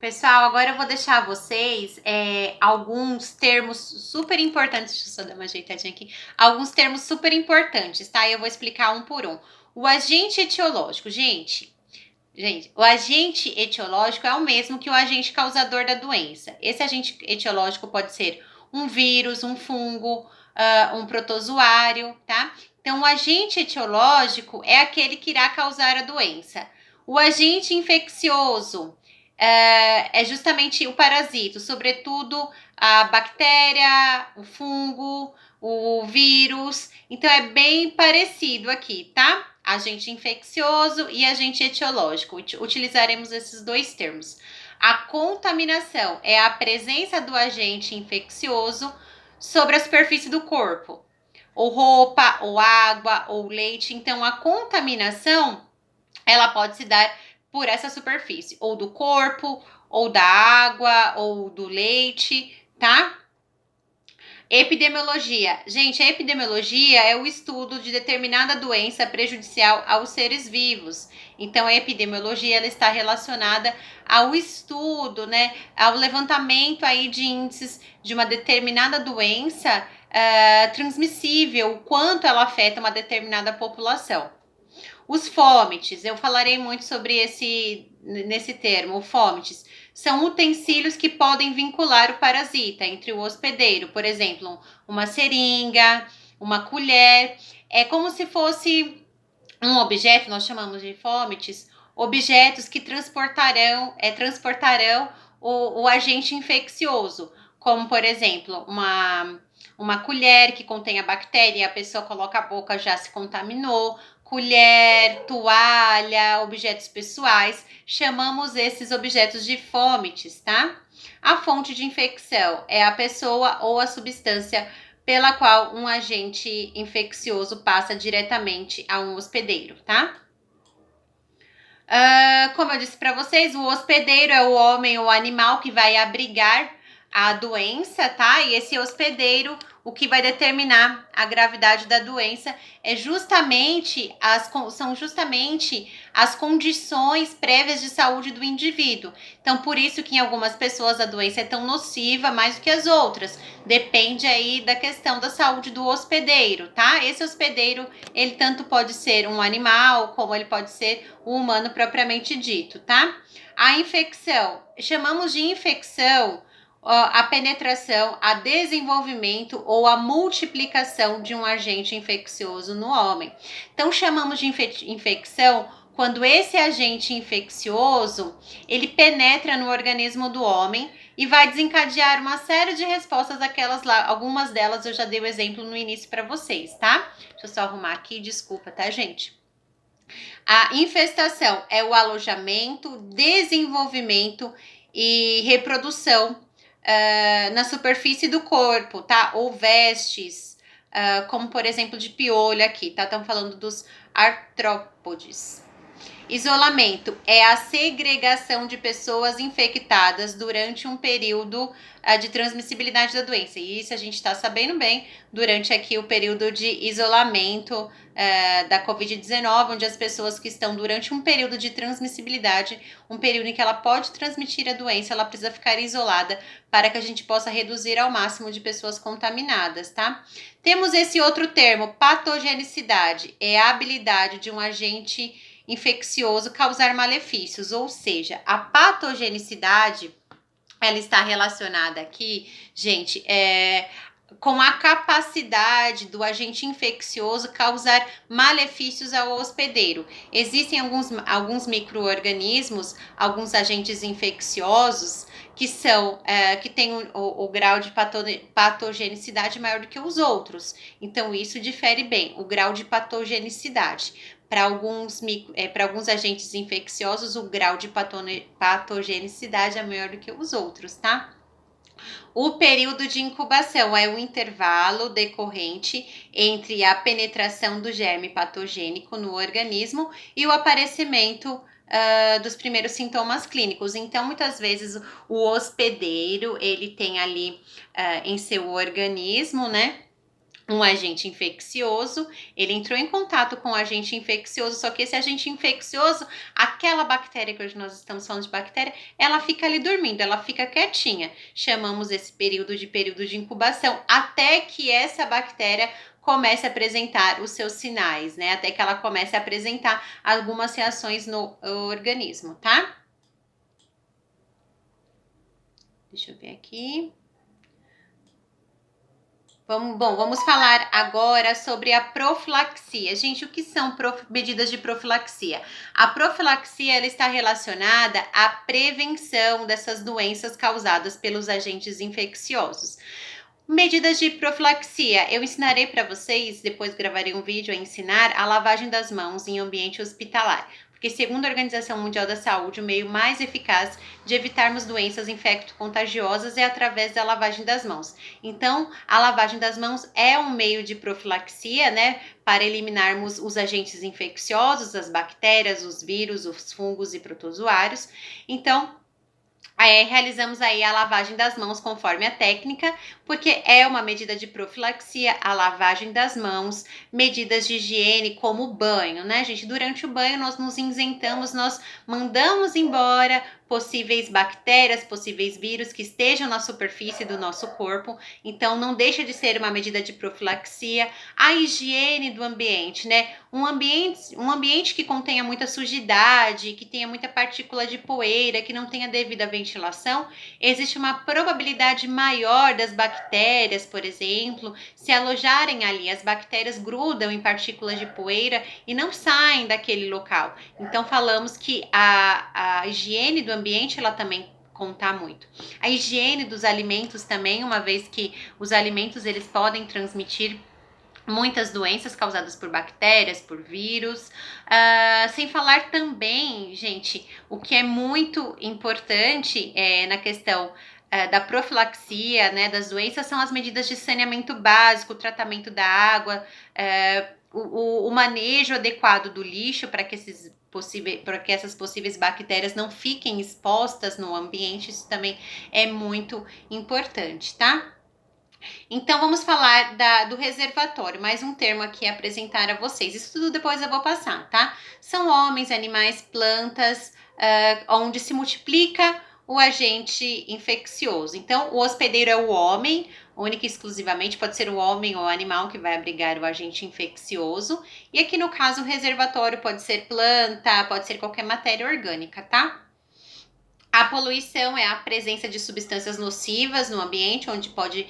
Pessoal, agora eu vou deixar vocês alguns termos super importantes. Deixa eu só dar uma ajeitadinha aqui. Alguns termos super importantes, tá? Eu vou explicar um por um. O agente etiológico, gente, o agente etiológico é o mesmo que o agente causador da doença. Esse agente etiológico pode ser um vírus, um fungo, um protozoário, tá? Então, o agente etiológico é aquele que irá causar a doença. O agente infeccioso é justamente o parasito, sobretudo a bactéria, o fungo, o vírus. Então, é bem parecido aqui, tá? Agente infeccioso e agente etiológico. Utilizaremos esses dois termos. A contaminação é a presença do agente infeccioso sobre a superfície do corpo, ou roupa, ou água, ou leite. Então, a contaminação ela pode se dar por essa superfície, ou do corpo, ou da água, ou do leite, tá? Epidemiologia. Gente, a epidemiologia é o estudo de determinada doença prejudicial aos seres vivos. Então, a epidemiologia ela está relacionada ao estudo, né, ao levantamento aí de índices de uma determinada doença transmissível, o quanto ela afeta uma determinada população. Os fômites, eu falarei muito sobre nesse termo, fômites, são utensílios que podem vincular o parasita entre o hospedeiro, por exemplo, uma seringa, uma colher, é como se fosse um objeto, nós chamamos de fômites, objetos que transportarão o agente infeccioso, como por exemplo, uma colher que contém a bactéria, a pessoa coloca a boca, já se contaminou, colher, toalha, objetos pessoais, chamamos esses objetos de fômites, tá? A fonte de infecção é a pessoa ou a substância pela qual um agente infeccioso passa diretamente a um hospedeiro, tá? Como eu disse para vocês, o hospedeiro é o homem ou animal que vai abrigar a doença, tá? E esse hospedeiro, o que vai determinar a gravidade da doença são justamente as condições prévias de saúde do indivíduo. Então, por isso que em algumas pessoas a doença é tão nociva mais do que as outras. Depende aí da questão da saúde do hospedeiro, tá? Esse hospedeiro, ele tanto pode ser um animal, como ele pode ser o humano propriamente dito, tá? A infecção, chamamos de infecção a penetração, a desenvolvimento ou a multiplicação de um agente infeccioso no homem. Então, chamamos de infecção quando esse agente infeccioso ele penetra no organismo do homem e vai desencadear uma série de respostas, aquelas lá, algumas delas eu já dei o exemplo no início para vocês, tá? Deixa eu só arrumar aqui, desculpa, tá, gente? A infestação é o alojamento, desenvolvimento e reprodução na superfície do corpo, tá? Ou vestes, como por exemplo de piolho aqui, tá? Estão falando dos artrópodes. Isolamento é a segregação de pessoas infectadas durante um período de transmissibilidade da doença. E isso a gente está sabendo bem durante aqui o período de isolamento da Covid-19, onde as pessoas que estão durante um período de transmissibilidade, um período em que ela pode transmitir a doença, ela precisa ficar isolada para que a gente possa reduzir ao máximo de pessoas contaminadas, tá? Temos esse outro termo, patogenicidade, é a habilidade de um agente infeccioso causar malefícios, ou seja, a patogenicidade ela está relacionada aqui, gente, com a capacidade do agente infeccioso causar malefícios ao hospedeiro. Existem alguns micro-organismos, alguns agentes infecciosos que têm o grau de patogenicidade maior do que os outros. Então, isso difere bem o grau de patogenicidade. Para alguns agentes infecciosos, o grau de patogenicidade é maior do que os outros, tá? O período de incubação é o intervalo decorrente entre a penetração do germe patogênico no organismo e o aparecimento dos primeiros sintomas clínicos. Então, muitas vezes, o hospedeiro, ele tem ali em seu organismo, né, um agente infeccioso, ele entrou em contato com o agente infeccioso, só que esse agente infeccioso, aquela bactéria que hoje nós estamos falando de bactéria, ela fica ali dormindo, ela fica quietinha. Chamamos esse período de incubação, até que essa bactéria comece a apresentar os seus sinais, né? Até que ela comece a apresentar algumas reações no organismo, tá? Deixa eu ver aqui. Vamos falar agora sobre a profilaxia. Gente, o que são medidas de profilaxia? A profilaxia ela está relacionada à prevenção dessas doenças causadas pelos agentes infecciosos. Medidas de profilaxia. Eu ensinarei para vocês, depois gravarei um vídeo a ensinar a lavagem das mãos em ambiente hospitalar. Porque, segundo a Organização Mundial da Saúde, o meio mais eficaz de evitarmos doenças infecto-contagiosas é através da lavagem das mãos. Então, a lavagem das mãos é um meio de profilaxia, né? Para eliminarmos os agentes infecciosos, as bactérias, os vírus, os fungos e protozoários. Então, realizamos aí a lavagem das mãos conforme a técnica, porque é uma medida de profilaxia, a lavagem das mãos, medidas de higiene como o banho, né, gente? Durante o banho nós nos isentamos, nós mandamos embora possíveis bactérias, possíveis vírus que estejam na superfície do nosso corpo, então não deixa de ser uma medida de profilaxia. A higiene do ambiente, né? Um ambiente que contenha muita sujidade, que tenha muita partícula de poeira, que não tenha devida ventilação, existe uma probabilidade maior das bactérias, por exemplo, se alojarem ali. As bactérias grudam em partículas de poeira e não saem daquele local. Então falamos que a higiene do ambiente ela também conta muito. A higiene dos alimentos também, uma vez que os alimentos eles podem transmitir muitas doenças causadas por bactérias, por vírus, sem falar também, gente, o que é muito importante na questão da profilaxia, né, das doenças, são as medidas de saneamento básico, o tratamento da água, o manejo adequado do lixo para que essas possíveis bactérias não fiquem expostas no ambiente, isso também é muito importante, tá? Então, vamos falar do reservatório, mais um termo aqui a apresentar a vocês. Isso tudo depois eu vou passar, tá? São homens, animais, plantas, onde se multiplica o agente infeccioso. Então, o hospedeiro é o homem, única e exclusivamente, pode ser o homem ou o animal que vai abrigar o agente infeccioso. E aqui no caso, o reservatório pode ser planta, pode ser qualquer matéria orgânica, tá? A poluição é a presença de substâncias nocivas no ambiente, onde pode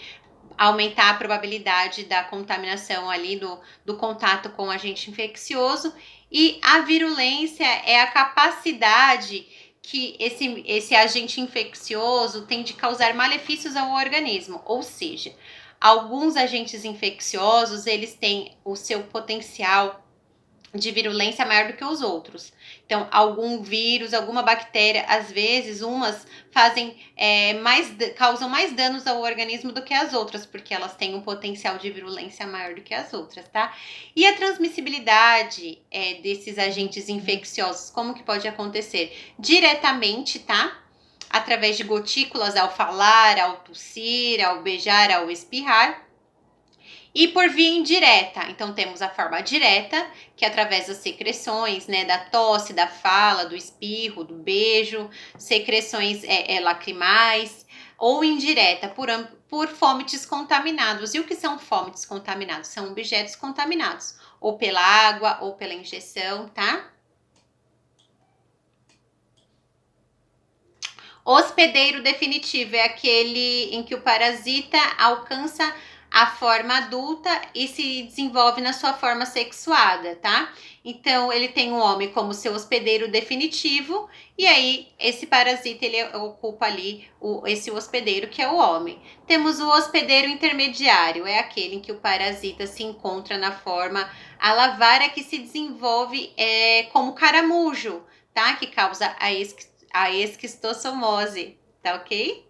aumentar a probabilidade da contaminação ali do contato com o agente infeccioso. E a virulência é a capacidade que esse agente infeccioso tem de causar malefícios ao organismo, ou seja, alguns agentes infecciosos eles têm o seu potencial de virulência maior do que os outros. Então, algum vírus, alguma bactéria, às vezes, umas causam mais danos ao organismo do que as outras, porque elas têm um potencial de virulência maior do que as outras, tá? E a transmissibilidade desses agentes infecciosos, como que pode acontecer? Diretamente, tá? Através de gotículas ao falar, ao tossir, ao beijar, ao espirrar. E por via indireta, então temos a forma direta, que é através das secreções, né, da tosse, da fala, do espirro, do beijo, secreções lacrimais, ou indireta, por fomites contaminados. E o que são fomites contaminados? São objetos contaminados, ou pela água, ou pela injeção, tá? Hospedeiro definitivo é aquele em que o parasita alcança a forma adulta e se desenvolve na sua forma sexuada, tá? Então, ele tem o homem como seu hospedeiro definitivo e aí esse parasita ele ocupa ali esse hospedeiro que é o homem. Temos o hospedeiro intermediário, é aquele em que o parasita se encontra na forma alavária que se desenvolve como caramujo, tá? Que causa a esquistossomose, tá ok?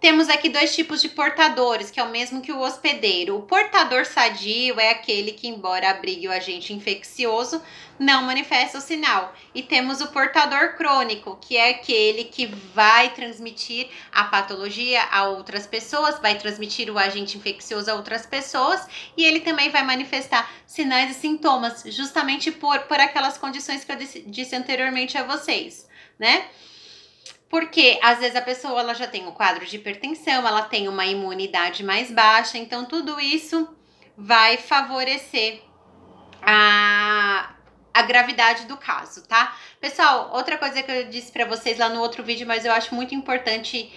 Temos aqui dois tipos de portadores, que é o mesmo que o hospedeiro. O portador sadio é aquele que, embora abrigue o agente infeccioso, não manifesta o sinal. E temos o portador crônico, que é aquele que vai transmitir a patologia a outras pessoas, vai transmitir o agente infeccioso a outras pessoas, e ele também vai manifestar sinais e sintomas, justamente por aquelas condições que eu disse anteriormente a vocês, né? Porque às vezes a pessoa ela já tem um quadro de hipertensão, ela tem uma imunidade mais baixa, então tudo isso vai favorecer a gravidade do caso, tá? Pessoal, outra coisa que eu disse pra vocês lá no outro vídeo, mas eu acho muito importante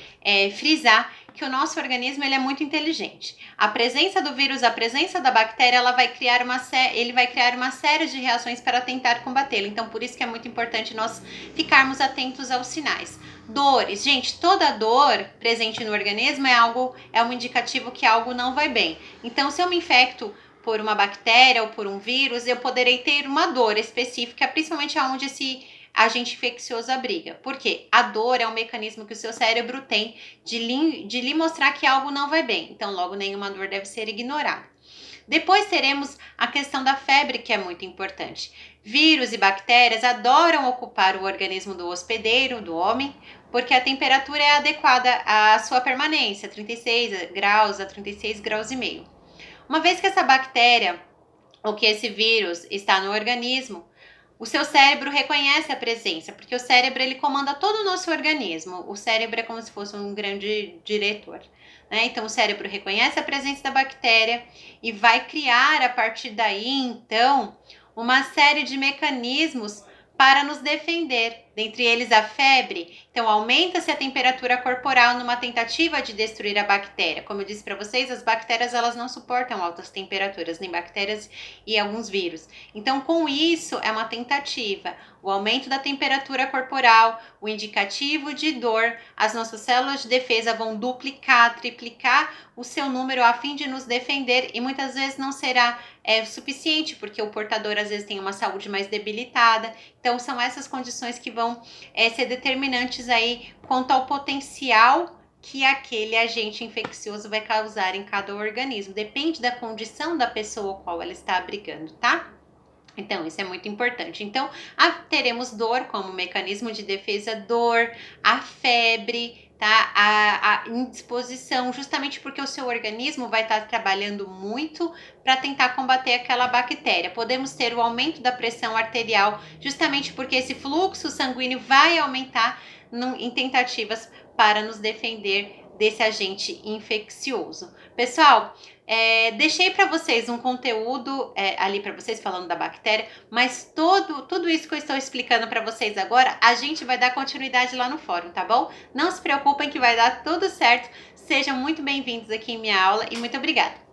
frisar, que o nosso organismo ele é muito inteligente. A presença do vírus, a presença da bactéria, ele vai criar uma série de reações para tentar combatê-lo. Então, por isso que é muito importante nós ficarmos atentos aos sinais. Dores, gente, toda dor presente no organismo é um indicativo que algo não vai bem. Então, se eu me infecto por uma bactéria ou por um vírus, eu poderei ter uma dor específica, principalmente onde esse agente infeccioso abriga. Por quê? A dor é um mecanismo que o seu cérebro tem de lhe mostrar que algo não vai bem. Então, logo, nenhuma dor deve ser ignorada. Depois teremos a questão da febre, que é muito importante. Vírus e bactérias adoram ocupar o organismo do hospedeiro, do homem, porque a temperatura é adequada à sua permanência, 36 graus a 36 graus e meio. Uma vez que essa bactéria ou que esse vírus está no organismo, o seu cérebro reconhece a presença, porque o cérebro ele comanda todo o nosso organismo. O cérebro é como se fosse um grande diretor, né? Então o cérebro reconhece a presença da bactéria e vai criar a partir daí, então, uma série de mecanismos para nos defender, dentre eles a febre. Então aumenta-se a temperatura corporal numa tentativa de destruir a bactéria. Como eu disse para vocês, as bactérias elas não suportam altas temperaturas, nem bactérias e alguns vírus. Então com isso é uma tentativa. O aumento da temperatura corporal, o indicativo de dor, as nossas células de defesa vão duplicar, triplicar o seu número a fim de nos defender e muitas vezes não será suficiente, porque o portador às vezes tem uma saúde mais debilitada. Então são essas condições que vão ser determinantes aí quanto ao potencial que aquele agente infeccioso vai causar em cada organismo. Depende da condição da pessoa a qual ela está abrigando, tá? Então, isso é muito importante. Então, teremos dor como mecanismo de defesa, dor, a febre, tá? A indisposição, justamente porque o seu organismo vai estar trabalhando muito para tentar combater aquela bactéria. Podemos ter o aumento da pressão arterial, justamente porque esse fluxo sanguíneo vai aumentar em tentativas para nos defender desse agente infeccioso. Pessoal, deixei para vocês um conteúdo ali para vocês falando da bactéria, mas tudo isso que eu estou explicando para vocês agora, a gente vai dar continuidade lá no fórum, tá bom? Não se preocupem que vai dar tudo certo. Sejam muito bem-vindos aqui em minha aula e muito obrigada!